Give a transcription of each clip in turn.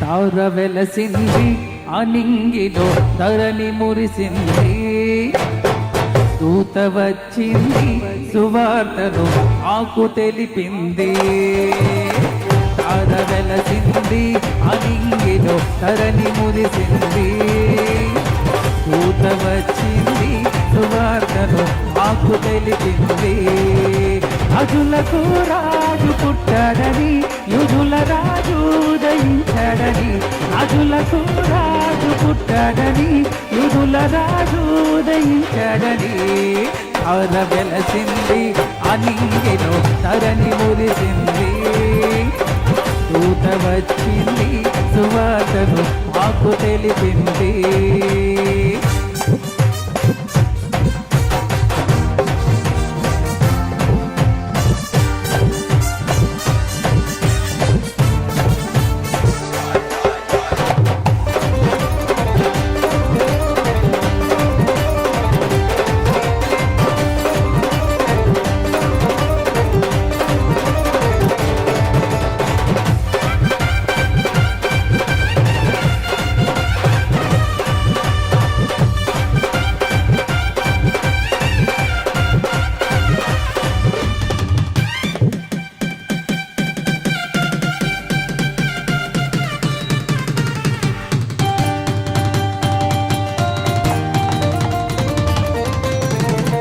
తార వెలసింది అనింగిలో ధరణి మురిసింది దూత వచ్చింది సువార్తను ఆకు తెలిపింది తార వెలసింది అనింగిలో ధరణి మురిసింది దూత వచ్చింది సువార్తను ఆకు తెలిపింది రాజులకు రాజు పుట్టాడని యూదుల రాజు ఉదయించాడని రాజులకు రాజు పుట్టాడని యూదుల రాజు ఉదయించాడని తార వెలసింది అనింగిలో ధరణి మురిసింది దూత వచ్చింది సువార్తను మాకు తెలిపింది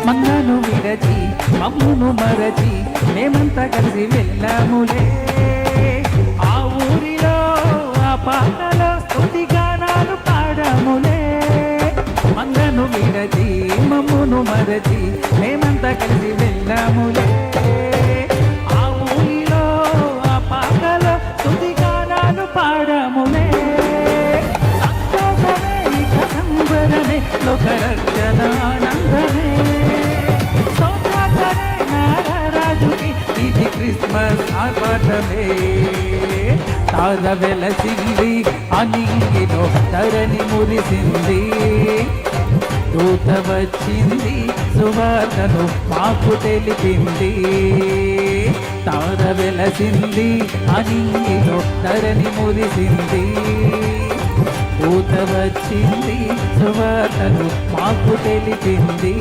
మన్నను విరచి మమ్మును మరచి మేమంతా కలిసి వెళ్ళాములే ఆ ఊరిలో ఆ పాటలో స్తుతి గానాలు పాడాములే మన్నను విరచి మమ్మును మరచి మేమంతా కలిసి వెళ్ళాములే ఆ ఊరిలో ఆ పాటలో స్తుతి గానాలు పాడాములే సంతోషమే ఇక సంబరమే లోకరక్షణ ఆనందమే క్రిస్మస్ ఆర్భటమే తార వెలసింది అనింగిలో ధరణి మురిసింది దూత వచ్చింది సువార్తను మాకు తెలిపింది తార వెలసింది అనింగిలో ధరణి మురిసింది దూత వచ్చింది సువార్తను మాకు తెలిపింది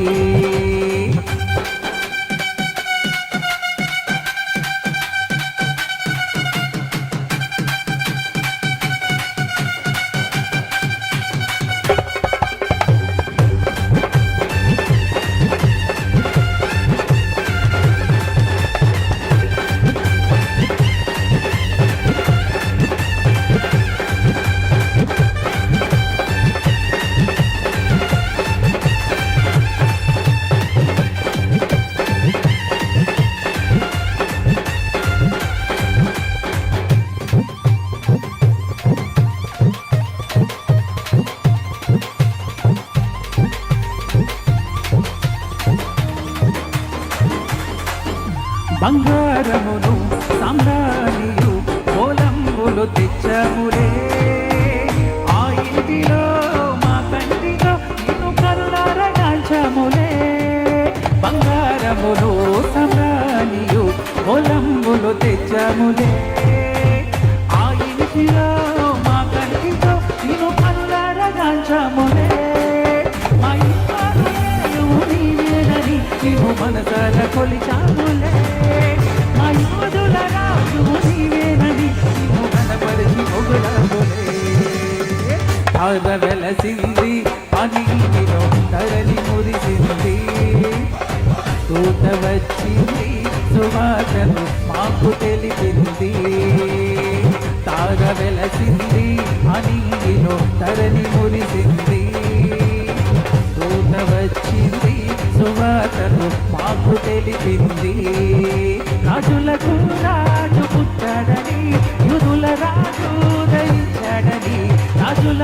బంగారమును సామ్రాణియు కోలంబులు తెచ్చములే ఆ ఇంటిలో మా కంటిలో నిన్ను కరుణారగాంచములే బంగారమును సామ్రాణియు కోలంబులు తెచ్చములే ఆ ఇంటిలో మా కంటిలో నిన్ను కరుణారగాంచములే మా ఇంట్లో నీవేనని నీవు మనసాల కొలిచాములే తార వెలసింది అనింగిలో ధరణి మురిసింది దూత వచ్చింది సువార్తను మాకు తెలిపింది తార వెలసింది అనింగిలో ధరణి మురిసింది దూత వచ్చింది సువార్తను మాకు తెలిపింది రాజులకు రాజు పుట్టాడని యూదుల రాజు ఉదయించాడని రాజుల